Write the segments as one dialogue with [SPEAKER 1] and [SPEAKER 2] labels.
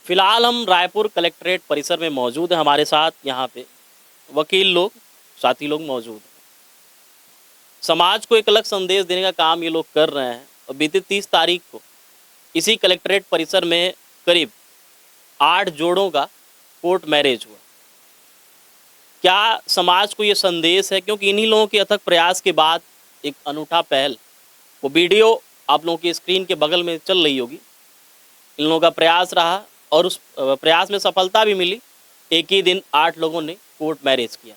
[SPEAKER 1] फिलहाल हम रायपुर कलेक्ट्रेट परिसर में मौजूद हैं। हमारे साथ यहाँ पे वकील लोग, साथी लोग मौजूद हैं। समाज को एक अलग संदेश देने का काम ये लोग कर रहे हैं। और बीते 30 तारीख को इसी कलेक्ट्रेट परिसर में करीब 8 जोड़ों का कोर्ट मैरिज हुआ। क्या समाज को ये संदेश है? क्योंकि इन्हीं लोगों के अथक प्रयास के बाद एक अनूठा पहल, वो वीडियो आप लोगों की स्क्रीन के बगल में चल रही होगी, इन लोगों का प्रयास रहा और उस प्रयास में सफलता भी मिली। एक ही दिन 8 लोगों ने कोर्ट मैरिज किया।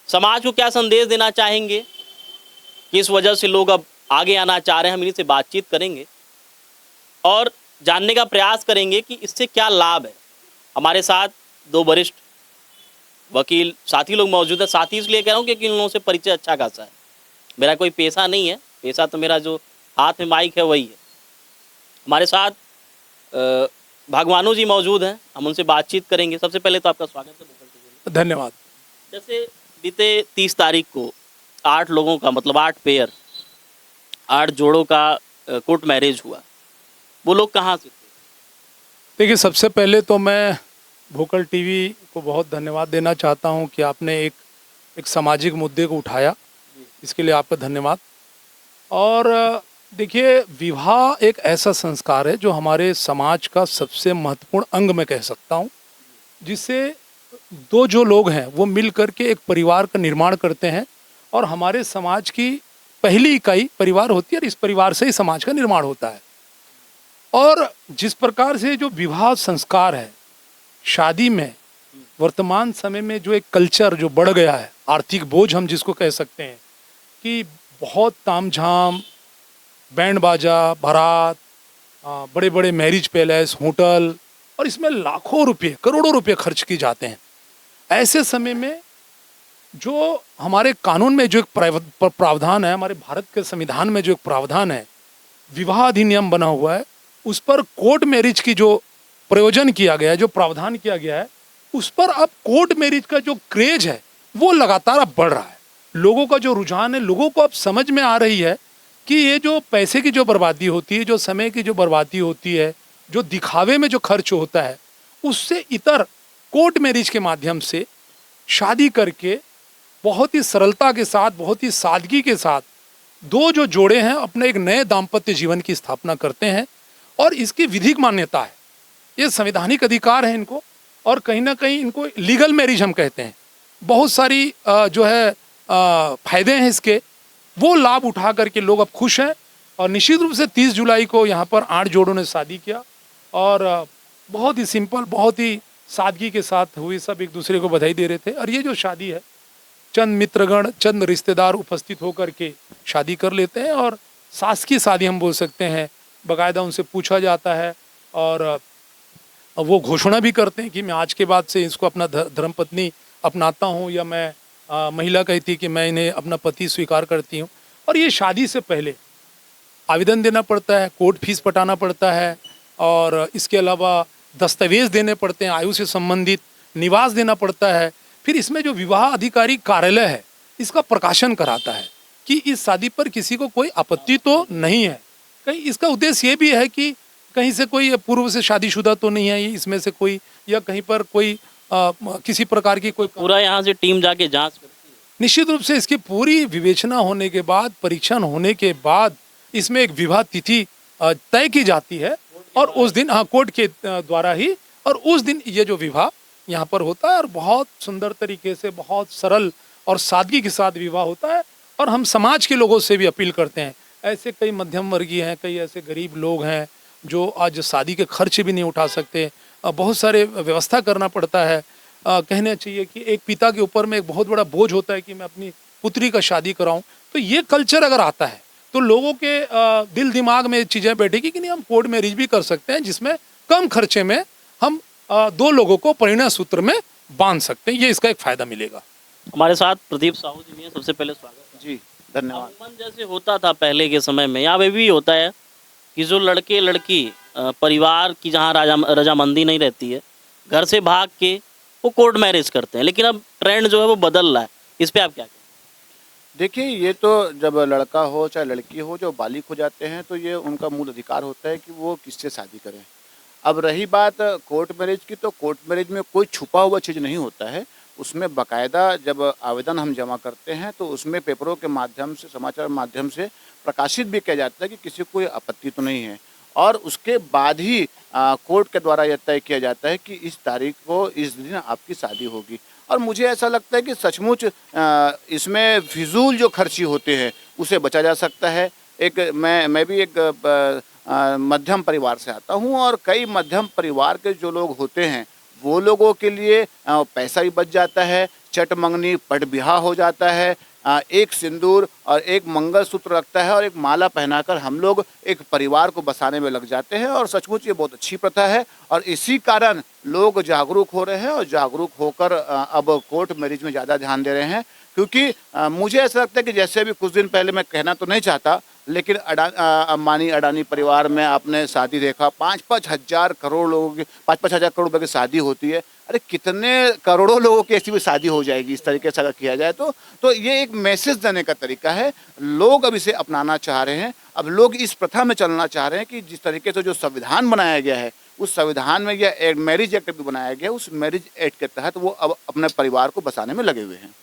[SPEAKER 1] समाज को क्या संदेश देना चाहेंगे, किस वजह से लोग अब आगे आना चाह रहे हैं, हम इन्हीं से बातचीत करेंगे और जानने का प्रयास करेंगे कि इससे क्या लाभ है। हमारे साथ 2 वरिष्ठ वकील साथी लोग मौजूद है। साथी इसलिए कह रहा हूँ क्योंकि इन लोगों से परिचय अच्छा खासा है। मेरा कोई पेशा नहीं है, पेशा तो मेरा जो हाथ में माइक है वही है। हमारे साथ भागवानू जी मौजूद हैं, हम उनसे बातचीत करेंगे। सबसे पहले तो आपका स्वागत है।
[SPEAKER 2] धन्यवाद।
[SPEAKER 1] जैसे बीते 30 तारीख को 8 लोगों का, मतलब 8 पेयर, 8 जोड़ों का कोर्ट मैरिज हुआ। वो लोग कहाँ से थे?
[SPEAKER 2] देखिए, सबसे पहले तो मैं भोकल टीवी को बहुत धन्यवाद देना चाहता हूं कि आपने एक सामाजिक मुद्दे को उठाया, इसके लिए आपका धन्यवाद। और देखिए, विवाह एक ऐसा संस्कार है जो हमारे समाज का सबसे महत्वपूर्ण अंग मैं कह सकता हूं, जिससे जो लोग हैं वो मिल करके एक परिवार का निर्माण करते हैं। और हमारे समाज की पहली इकाई परिवार होती है और इस परिवार से ही समाज का निर्माण होता है। और जिस प्रकार से जो विवाह संस्कार है, शादी में वर्तमान समय में जो एक कल्चर जो बढ़ गया है, आर्थिक बोझ हम जिसको कह सकते हैं, कि बहुत तामझाम, बैंड बाजा, बारात, बड़े बड़े मैरिज पैलेस, होटल, और इसमें लाखों रुपए, करोड़ों रुपए खर्च किए जाते हैं। ऐसे समय में जो हमारे कानून में जो एक प्रावधान है, हमारे भारत के संविधान में जो एक प्रावधान है, विवाह अधिनियम बना हुआ है, उस पर कोर्ट मैरिज की जो प्रयोजन किया गया है, जो प्रावधान किया गया है, उस पर अब कोर्ट मैरिज का जो क्रेज है वो लगातार अब बढ़ रहा है। लोगों का जो रुझान है, लोगों को अब समझ में आ रही है कि ये जो पैसे की जो बर्बादी होती है, जो समय की जो बर्बादी होती है, जो दिखावे में जो खर्च होता है, उससे इतर कोर्ट मैरिज के माध्यम से शादी करके बहुत ही सरलता के साथ, बहुत ही सादगी के साथ जो जोड़े हैं अपने एक नए दाम्पत्य जीवन की स्थापना करते हैं। और इसकी विधिक मान्यता है, ये संवैधानिक अधिकार है इनको, और कहीं ना कहीं इनको लीगल मैरिज हम कहते हैं। बहुत सारी जो है फायदे हैं इसके, वो लाभ उठा करके लोग अब खुश हैं। और निश्चित रूप से 30 जुलाई को यहाँ पर 8 जोड़ों ने शादी किया और बहुत ही सिंपल, बहुत ही सादगी के साथ हुई। सब एक दूसरे को बधाई दे रहे थे। और ये जो शादी है, चंद मित्रगण, चंद रिश्तेदार उपस्थित होकर के शादी कर लेते हैं और शासकीय शादी हम बोल सकते हैं। बाकायदा उनसे पूछा जाता है और वो घोषणा भी करते हैं कि मैं आज के बाद से इसको अपना धर्मपत्नी अपनाता हूँ, या मैं महिला कहती कि मैं इन्हें अपना पति स्वीकार करती हूँ। और ये शादी से पहले आवेदन देना पड़ता है, कोर्ट फीस पटाना पड़ता है, और इसके अलावा दस्तावेज देने पड़ते हैं, आयु से संबंधित निवास देना पड़ता है। फिर इसमें जो विवाह अधिकारी कार्यालय है, इसका प्रकाशन कराता है कि इस शादी पर किसी को कोई आपत्ति तो नहीं है। कहीं इसका उद्देश्य ये भी है कि कहीं से कोई पूर्व से शादीशुदा तो नहीं है इसमें से कोई, या कहीं पर कोई किसी प्रकार की कोई,
[SPEAKER 1] पूरा यहाँ से टीम जाके जांच करती है।
[SPEAKER 2] निश्चित रूप से इसकी पूरी विवेचना होने के बाद, परीक्षण होने के बाद इसमें एक विवाह तिथि तय की जाती है और उस दिन, हाँ, कोर्ट के द्वारा ही, और उस दिन ये जो विवाह यहाँ पर होता है और बहुत सुंदर तरीके से, बहुत सरल और सादगी के साथ विवाह होता है। और हम समाज के लोगों से भी अपील करते हैं, ऐसे कई मध्यम वर्गीय हैं, कई ऐसे गरीब लोग हैं जो आज शादी के खर्च भी नहीं उठा सकते, बहुत सारे व्यवस्था करना पड़ता है। कहना चाहिए कि एक पिता के ऊपर में एक बहुत बड़ा बोझ होता है कि मैं अपनी पुत्री का शादी कराऊं। तो ये कल्चर अगर आता है तो लोगों के दिल दिमाग में चीज़ें बैठेगी कि नहीं, हम कोर्ट मैरिज भी कर सकते हैं, जिसमें कम खर्चे में हम 2 लोगों को परिणय सूत्र में बांध सकते हैं। ये इसका एक फायदा मिलेगा।
[SPEAKER 1] हमारे साथ प्रदीप साहू जी भी हैं। सबसे पहले स्वागत
[SPEAKER 3] जी, धन्यवाद।
[SPEAKER 1] अमूमन जैसे होता था पहले के समय में, यहाँ पे भी होता है कि जो लड़के लड़की परिवार की जहाँ रजामंदी नहीं रहती है, घर से भाग के वो कोर्ट मैरिज करते हैं। लेकिन अब ट्रेंड जो है वो बदल रहा है, इस पे आप क्या कहें?
[SPEAKER 3] देखिए, ये तो जब लड़का हो चाहे लड़की हो, जो बालिग हो जाते हैं तो ये उनका मूल अधिकार होता है कि वो किससे शादी करें। अब रही बात कोर्ट मैरिज की, तो कोर्ट मैरिज में कोई छुपा हुआ चीज़ नहीं होता है। उसमें बाकायदा जब आवेदन हम जमा करते हैं तो उसमें पेपरों के माध्यम से, समाचार माध्यम से प्रकाशित भी किया जाता है कि किसी को कोई आपत्ति तो नहीं है, और उसके बाद ही कोर्ट के द्वारा यह तय किया जाता है कि इस तारीख को, इस दिन आपकी शादी होगी। और मुझे ऐसा लगता है कि सचमुच इसमें फिजूल जो खर्ची होते हैं उसे बचा जा सकता है। एक मैं भी एक मध्यम परिवार से आता हूँ, और कई मध्यम परिवार के जो लोग होते हैं वो लोगों के लिए पैसा भी बच जाता है, चट मंगनी पट बिहा हो जाता है, एक सिंदूर और एक मंगलसूत्र रखता है और एक माला पहनाकर हम लोग एक परिवार को बसाने में लग जाते हैं। और सचमुच ये बहुत अच्छी प्रथा है, और इसी कारण लोग जागरूक हो रहे हैं, और जागरूक होकर अब कोर्ट मैरिज में ज़्यादा ध्यान दे रहे हैं। क्योंकि मुझे ऐसा लगता है कि जैसे अभी कुछ दिन पहले, मैं कहना तो नहीं चाहता, लेकिन अंबानी अडानी परिवार में आपने शादी देखा, 5-5 हज़ार करोड़ लोगों की, 5-5 हज़ार करोड़ रुपए की शादी होती है। अरे कितने करोड़ों लोगों की ऐसी भी शादी हो जाएगी इस तरीके से अगर किया जाए तो ये एक मैसेज देने का तरीका है। लोग अब इसे अपनाना चाह रहे हैं, अब लोग इस प्रथा में चलना चाह रहे हैं कि जिस तरीके से जो संविधान बनाया गया है, उस संविधान में यह एक मैरिज एक्ट भी बनाया गया है, उस मैरिज एक्ट के तहत वो अब अपने परिवार को बसाने में लगे हुए हैं।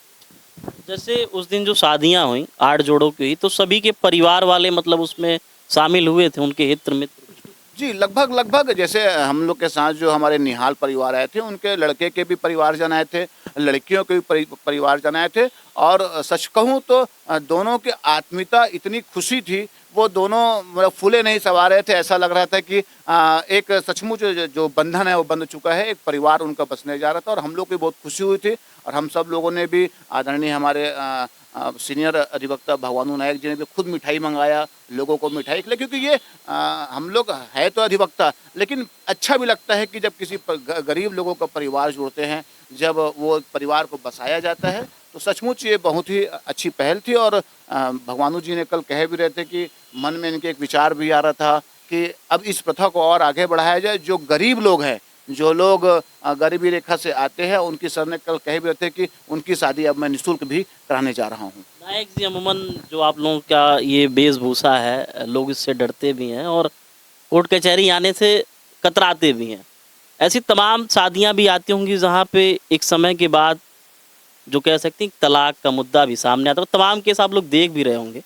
[SPEAKER 1] जैसे उस दिन जो शादियां हुई 8 जोड़ों की हुई, तो सभी के परिवार वाले मतलब उसमें शामिल हुए थे, उनके हित मित्र?
[SPEAKER 3] जी, लगभग जैसे हम लोग के साथ जो हमारे निहाल परिवार आए थे, उनके लड़के के भी परिवारजन आए थे, लड़कियों के भी परिवारजन आए थे। और सच कहूँ तो दोनों की आत्मीयता इतनी खुशी थी, वो दोनों मतलब फूले नहीं समा रहे थे। ऐसा लग रहा था कि एक सचमुच जो बंधन है वो बंध चुका है, एक परिवार उनका बसने जा रहा था। और हम लोग को भी बहुत खुशी हुई थी, और हम सब लोगों ने भी, आदरणीय हमारे सीनियर अधिवक्ता भगवानू नायक जी ने भी खुद मिठाई मंगाया, लोगों को मिठाई खिलाई। क्योंकि ये हम लोग है तो अधिवक्ता, लेकिन अच्छा भी लगता है कि जब किसी गरीब लोगों का परिवार जुड़ते हैं, जब वो परिवार को बसाया जाता है, तो सचमुच ये बहुत ही अच्छी पहल थी। और भगवानू जी ने कल कह भी रहे थे कि मन में इनके एक विचार भी आ रहा था कि अब इस प्रथा को और आगे बढ़ाया जाए। जो गरीब लोग हैं, जो लोग गरीबी रेखा से आते हैं, उनकी सर ने कल कह भी रहे थे कि उनकी शादी अब मैं निःशुल्क भी कराने जा रहा हूँ।
[SPEAKER 1] नायक जी, अमूमन जो आप लोगों का ये वेशभूषा है, लोग इससे डरते भी हैं और कोर्ट कचहरी आने से कतराते भी हैं। ऐसी तमाम शादियां भी आती होंगी जहां पे एक समय के बाद जो कह सकते हैं तलाक का मुद्दा भी सामने आता है, तमाम केस आप लोग देख भी रहे होंगे।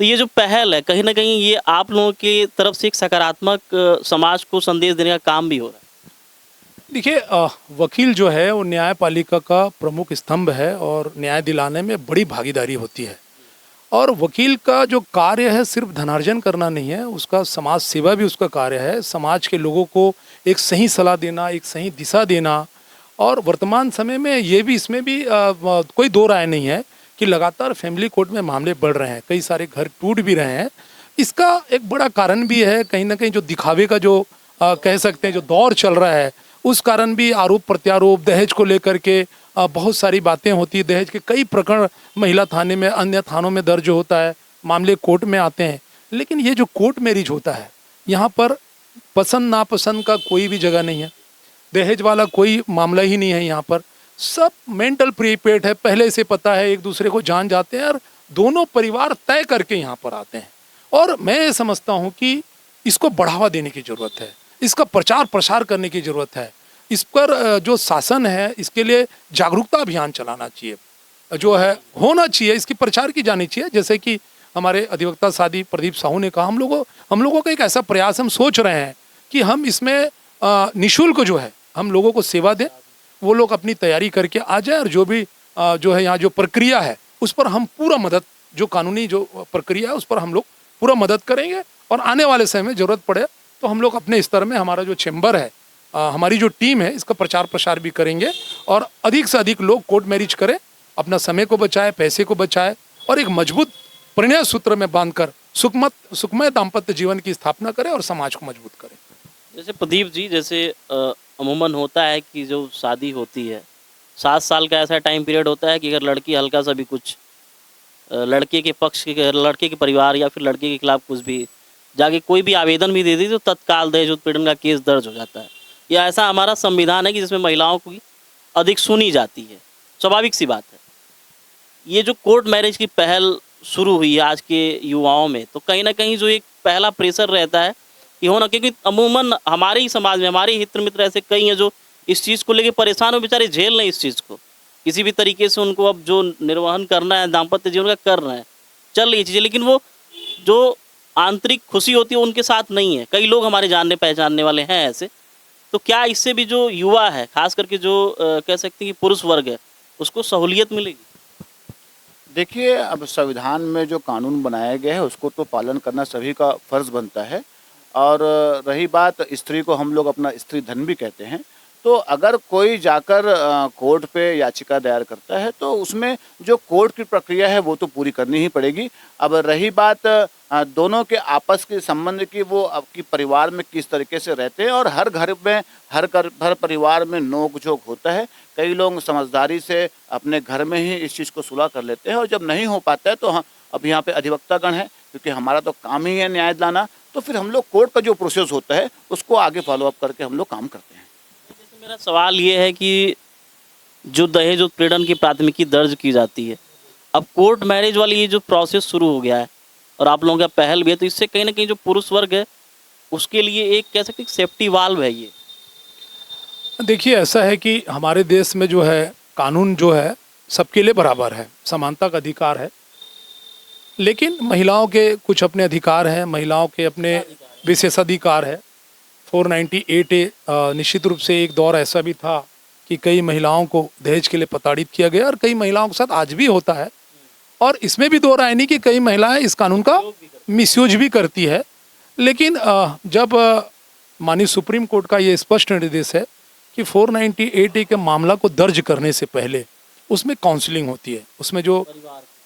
[SPEAKER 1] तो ये जो पहल है, कहीं ना कहीं ये आप लोगों की तरफ से एक सकारात्मक समाज को संदेश देने का काम भी हो रहा है।
[SPEAKER 2] देखिए, वकील जो है वो न्यायपालिका का प्रमुख स्तंभ है, और न्याय दिलाने में बड़ी भागीदारी होती है। और वकील का जो कार्य है सिर्फ धनार्जन करना नहीं है, उसका समाज सेवा भी उसका कार्य है। समाज के लोगों को एक सही सलाह देना, एक सही दिशा देना। और वर्तमान समय में ये भी, इसमें भी कोई दो राय नहीं है कि लगातार फैमिली कोर्ट में मामले बढ़ रहे हैं, कई सारे घर टूट भी रहे हैं। इसका एक बड़ा कारण भी है कहीं ना कहीं जो दिखावे का जो कह सकते हैं जो दौर चल रहा है, उस कारण भी आरोप प्रत्यारोप, दहेज को लेकर के बहुत सारी बातें होती है। दहेज के कई प्रकरण महिला थाने में, अन्य थानों में दर्ज होता है, मामले कोर्ट में आते हैं। लेकिन ये जो कोर्ट मैरिज होता है, यहाँ पर पसंद नापसंद का कोई भी जगह नहीं है, दहेज वाला कोई मामला ही नहीं है। यहाँ पर सब मेंटल प्रीपेड है, पहले से पता है, एक दूसरे को जान जाते हैं, और दोनों परिवार तय करके यहाँ पर आते हैं। और मैं ये समझता हूँ कि इसको बढ़ावा देने की ज़रूरत है, इसका प्रचार प्रसार करने की ज़रूरत है। इस पर जो शासन है, इसके लिए जागरूकता अभियान चलाना चाहिए, जो है होना चाहिए, इसकी प्रचार की जानी चाहिए। जैसे कि हमारे अधिवक्ता सादी प्रदीप साहू ने कहा, हम लोगों का एक ऐसा प्रयास हम सोच रहे हैं कि हम इसमें निःशुल्क जो है हम लोगों को सेवा दें, वो लोग अपनी तैयारी करके आ जाए, और जो भी जो है यहाँ जो प्रक्रिया है उस पर हम पूरा मदद, जो कानूनी जो प्रक्रिया है उस पर हम लोग पूरा मदद करेंगे। और आने वाले समय में ज़रूरत पड़े तो हम लोग अपने स्तर में, हमारा जो चैम्बर है, हमारी जो टीम है, इसका प्रचार प्रसार भी करेंगे, और अधिक से अधिक लोग कोर्ट मैरिज करें, अपना समय को बचाए, पैसे को बचाए, और एक मजबूत परिणय सूत्र में बांधकर सुखमय दाम्पत्य जीवन की स्थापना करें और समाज को मजबूत करें।
[SPEAKER 1] जैसे प्रदीप जी, जैसे अमूमन होता है कि जो शादी होती है 7 साल का ऐसा टाइम पीरियड होता है कि अगर लड़की हल्का सा भी कुछ लड़के के पक्ष के, लड़के के परिवार या फिर लड़के के खिलाफ कुछ भी जाके कोई भी आवेदन भी दे दी तो तत्काल दहेज उत्पीड़न का केस दर्ज हो जाता है। या ऐसा हमारा संविधान है कि जिसमें महिलाओं की अधिक सुनी जाती है, स्वाभाविक सी बात है। ये जो कोर्ट मैरिज की पहल शुरू हुई है आज के युवाओं में, तो कहीं ना कहीं जो एक पहला प्रेशर रहता है कि होना, क्योंकि अमूमन हमारे ही समाज में हमारे हित मित्र ऐसे कई हैं जो इस चीज़ को लेके परेशान हो, बेचारे झेल रहे हैं इस चीज़ को किसी भी तरीके से। उनको अब जो निर्वहन करना है दाम्पत्य जीवन का कर रहे हैं, चल रही चीज़ें, लेकिन वो जो आंतरिक खुशी होती है उनके साथ नहीं है। कई लोग हमारे जानने पहचानने वाले हैं ऐसे। तो क्या इससे भी जो युवा है, खास करके जो कह सकते हैं कि पुरुष वर्ग है, उसको सहूलियत मिलेगी?
[SPEAKER 3] देखिए, अब संविधान में जो कानून बनाया गया है उसको तो पालन करना सभी का फर्ज बनता है। और रही बात स्त्री को हम लोग अपना स्त्री धन भी कहते हैं, तो अगर कोई जाकर कोर्ट पे याचिका दायर करता है तो उसमें जो कोर्ट की प्रक्रिया है वो तो पूरी करनी ही पड़ेगी। अब रही बात दोनों के आपस के संबंध की, वो आपकी परिवार में किस तरीके से रहते हैं, और हर घर में हर परिवार में नोक झोंक होता है। कई लोग समझदारी से अपने घर में ही इस चीज़ को सुलह कर लेते हैं, और जब नहीं हो पाता है तो हाँ, अब यहाँ पे अधिवक्तागण है, क्योंकि हमारा तो काम ही है न्याय दिलाना, तो फिर हम लोग कोर्ट का जो प्रोसेस होता है उसको आगे फॉलो अप करके हम लोग काम करते हैं।
[SPEAKER 1] जैसे मेरा सवाल ये है कि जो दहेज उत्पीड़न की प्राथमिकी दर्ज की जाती है, अब कोर्ट मैरिज वाली ये जो प्रोसेस शुरू हो गया है और आप लोगों का पहल भी है, तो इससे कहीं ना कहीं जो पुरुष वर्ग है उसके लिए एक कह सकते हैं सेफ्टी वाल्व है ये।
[SPEAKER 2] देखिए, ऐसा है कि हमारे देश में जो है कानून जो है सबके लिए बराबर है, समानता का अधिकार है, लेकिन महिलाओं के कुछ अपने अधिकार हैं, महिलाओं के अपने विशेषाधिकार है। 498A निश्चित रूप से एक दौर ऐसा भी था कि कई महिलाओं को दहेज के लिए प्रताड़ित किया गया, और कई महिलाओं के साथ आज भी होता है। और इसमें भी दो राय नहीं कि कई महिलाएं इस कानून का मिसयूज भी करती है। लेकिन जब माननीय सुप्रीम कोर्ट का ये स्पष्ट निर्देश है कि 498A के मामला को दर्ज करने से पहले उसमें काउंसलिंग होती है, उसमें जो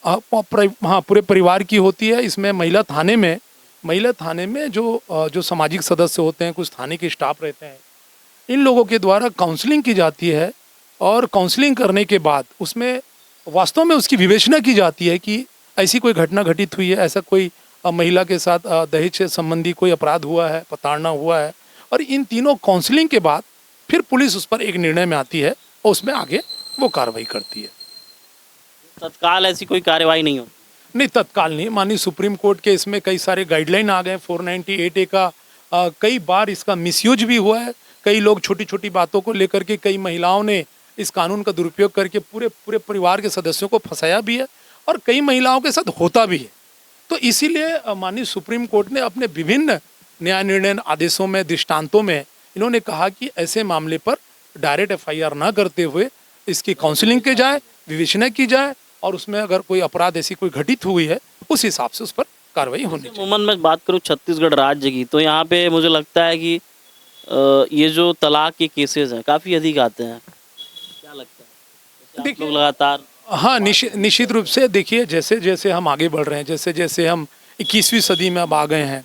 [SPEAKER 2] हाँ पूरे परिवार की होती है। इसमें महिला थाने में जो सामाजिक सदस्य होते हैं, कुछ थाने के स्टाफ रहते हैं, इन लोगों के द्वारा काउंसलिंग की जाती है। और काउंसलिंग करने के बाद उसमें वास्तव में उसकी विवेचना की जाती है कि ऐसी कोई घटना घटित हुई है, ऐसा कोई महिला के साथ दहेज से संबंधी कोई अपराध हुआ है, प्रताड़ना हुआ है, और इन तीनों काउंसलिंग के बाद फिर पुलिस उस पर एक निर्णय में आती है और उसमें आगे वो कार्रवाई करती है।
[SPEAKER 1] तत्काल ऐसी कोई कार्यवाही नहीं होती?
[SPEAKER 2] नहीं, तत्काल नहीं। माननीय सुप्रीम कोर्ट के इसमें कई सारे गाइडलाइन आ गए। 498A का कई बार इसका मिसयूज भी हुआ है। कई लोग छोटी छोटी बातों को लेकर के, कई महिलाओं ने इस कानून का दुरुपयोग करके पूरे परिवार के सदस्यों को फंसाया भी है, और कई महिलाओं के साथ होता भी है। तो इसीलिए माननीय सुप्रीम कोर्ट ने अपने विभिन्न न्याय निर्णय आदेशों में, दृष्टांतों में इन्होंने कहा कि ऐसे मामले पर डायरेक्ट FIR ना करते हुए इसकी काउंसलिंग की जाए, विवेचना की जाए, और उसमें अगर कोई अपराध ऐसी कोई घटित हुई है उस हिसाब से उस पर कार्रवाई होनी चाहिए।
[SPEAKER 1] अमूमन मैं बात करूँ छत्तीसगढ़ राज्य की, तो यहाँ पे मुझे लगता है कि ये जो तलाक के केसेस हैं काफ़ी अधिक आते हैं। क्या लगता है, जैसे आप लोग लगातार?
[SPEAKER 2] हाँ, निश्चित रूप से। देखिए, जैसे जैसे हम आगे बढ़ रहे हैं, जैसे जैसे हम 21वीं सदी में अब आ गए हैं,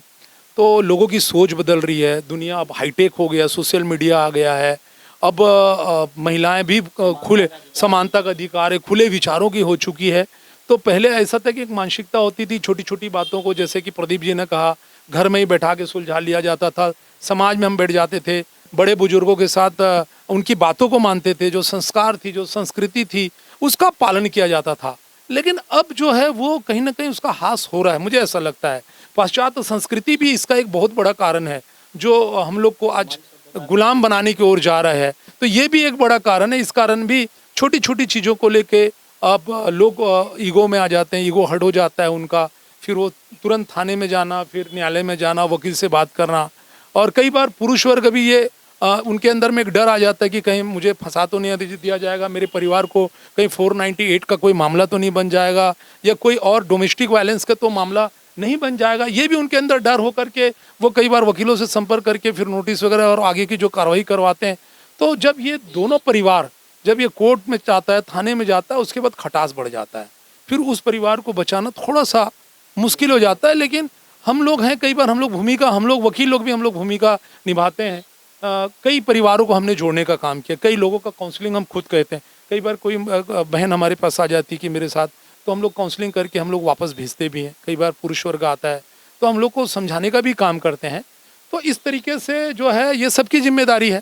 [SPEAKER 2] तो लोगों की सोच बदल रही है, दुनिया अब हाईटेक हो गया, सोशल मीडिया आ गया है। अब महिलाएं भी खुले, समानता का अधिकार है, खुले विचारों की हो चुकी है। तो पहले ऐसा था कि एक मानसिकता होती थी, छोटी छोटी बातों को, जैसे कि प्रदीप जी ने कहा, घर में ही बैठा के सुलझा लिया जाता था। समाज में हम बैठ जाते थे, बड़े बुजुर्गों के साथ उनकी बातों को मानते थे, जो संस्कार थी, जो संस्कृति थी, उसका पालन किया जाता था। लेकिन अब जो है वो कहीं ना कहीं उसका ह्रास हो रहा है, मुझे ऐसा लगता है। पाश्चात्य संस्कृति भी इसका एक बहुत बड़ा कारण है, जो हम लोग को आज गुलाम बनाने की ओर जा रहा है। तो ये भी एक बड़ा कारण है। इस कारण भी छोटी छोटी चीज़ों को लेके अब लोग ईगो में आ जाते हैं, ईगो हर्ट हो जाता है उनका, फिर वो तुरंत थाने में जाना, फिर न्यायालय में जाना, वकील से बात करना। और कई बार पुरुष वर्ग भी ये उनके अंदर में एक डर आ जाता है कि कहीं मुझे फंसा तो नहीं दिया जाएगा, मेरे परिवार को कहीं 498 का कोई मामला तो नहीं बन जाएगा, या कोई और डोमेस्टिक वायलेंस का तो मामला नहीं बन जाएगा। ये भी उनके अंदर डर हो करके वो कई बार वकीलों से संपर्क करके फिर नोटिस वगैरह और आगे की जो कार्रवाई करवाते हैं। तो जब ये दोनों परिवार, जब ये कोर्ट में जाता है, थाने में जाता है, उसके बाद खटास बढ़ जाता है, फिर उस परिवार को बचाना थोड़ा सा मुश्किल हो जाता है। लेकिन हम लोग हैं, कई बार हम लोग वकील लोग भी हम लोग भूमिका निभाते हैं। कई परिवारों को हमने जोड़ने का काम किया, कई लोगों का काउंसलिंग हम खुद कहते हैं। कई बार कोई बहन हमारे पास आ जाती कि मेरे साथ, तो हम लोग काउंसलिंग करके हम लोग वापस भेजते भी हैं। कई बार पुरुष वर्ग आता है तो हम लोग को समझाने का भी काम करते हैं। तो इस तरीके से जो है ये सबकी जिम्मेदारी है।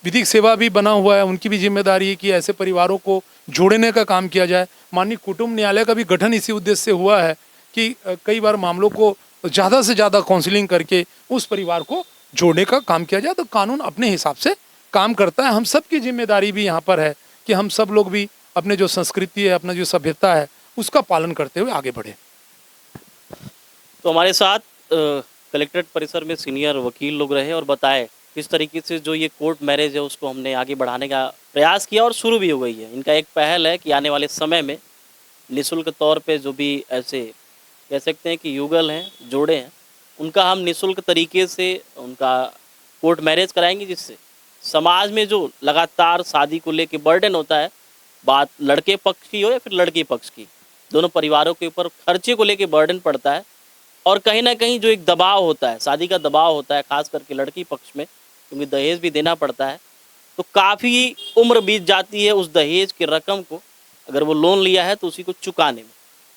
[SPEAKER 2] विधिक सेवा भी बना हुआ है, उनकी भी जिम्मेदारी है कि ऐसे परिवारों को जोड़ने का काम किया जाए। माननीय कुटुंब न्यायालय का भी गठन इसी उद्देश्य से हुआ है कि कई बार मामलों को ज़्यादा से ज़्यादा काउंसलिंग करके उस परिवार को जोड़ने का काम किया जाए। तो कानून अपने हिसाब से काम करता है। हम सब की जिम्मेदारी भी यहाँ पर है कि हम सब लोग भी अपने जो संस्कृति है, अपना जो सभ्यता है, उसका पालन करते हुए आगे बढ़े।
[SPEAKER 1] तो हमारे साथ कलेक्ट्रेट परिसर में सीनियर वकील लोग रहे और बताए किस तरीके से जो ये कोर्ट मैरिज है उसको हमने आगे बढ़ाने का प्रयास किया और शुरू भी हो गई है। इनका एक पहल है कि आने वाले समय में निःशुल्क तौर पे जो भी ऐसे कह सकते हैं कि युगल हैं, जोड़े हैं, उनका हम निःशुल्क तरीके से उनका कोर्ट मैरिज कराएंगे, जिससे समाज में जो लगातार शादी को लेके बर्डन होता है, बात लड़के पक्ष की हो या फिर लड़की पक्ष की, दोनों परिवारों के ऊपर खर्चे को लेके बर्डन पड़ता है और कहीं ना कहीं जो एक दबाव होता है, शादी का दबाव होता है, खास करके लड़की पक्ष में, क्योंकि दहेज भी देना पड़ता है, तो काफ़ी उम्र बीत जाती है उस दहेज की रकम को, अगर वो लोन लिया है तो उसी को चुकाने में।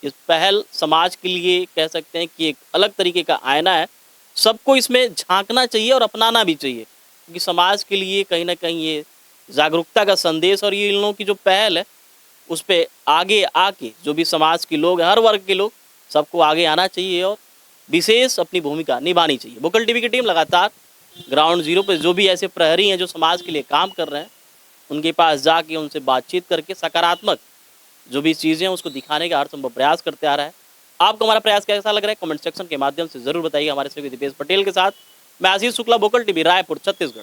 [SPEAKER 1] इस पहल समाज के लिए कह सकते हैं कि एक अलग तरीके का आईना है। सबको इसमें झांकना चाहिए और अपनाना भी चाहिए, क्योंकि समाज के लिए कहीं ना कहीं ये जागरूकता का संदेश और ये इन लोगों की जो पहल है उस पर आगे आके जो भी समाज के लोग हैं, हर वर्ग के लोग, सबको आगे आना चाहिए और विशेष अपनी भूमिका निभानी चाहिए। वोकल टीवी की टीम लगातार ग्राउंड जीरो पे जो भी ऐसे प्रहरी हैं जो समाज के लिए काम कर रहे हैं, उनके पास जाके उनसे बातचीत करके सकारात्मक जो भी चीज़ें हैं उसको दिखाने का हर संभव प्रयास करते आ रहा है। आपको हमारा प्रयास कैसा लग रहा है कमेंट सेक्शन के माध्यम से ज़रूर बताइए। हमारे सहयोगी दीपेश पटेल के साथ मैं आशीष शुक्ला, वोकल टीवी, रायपुर, छत्तीसगढ़।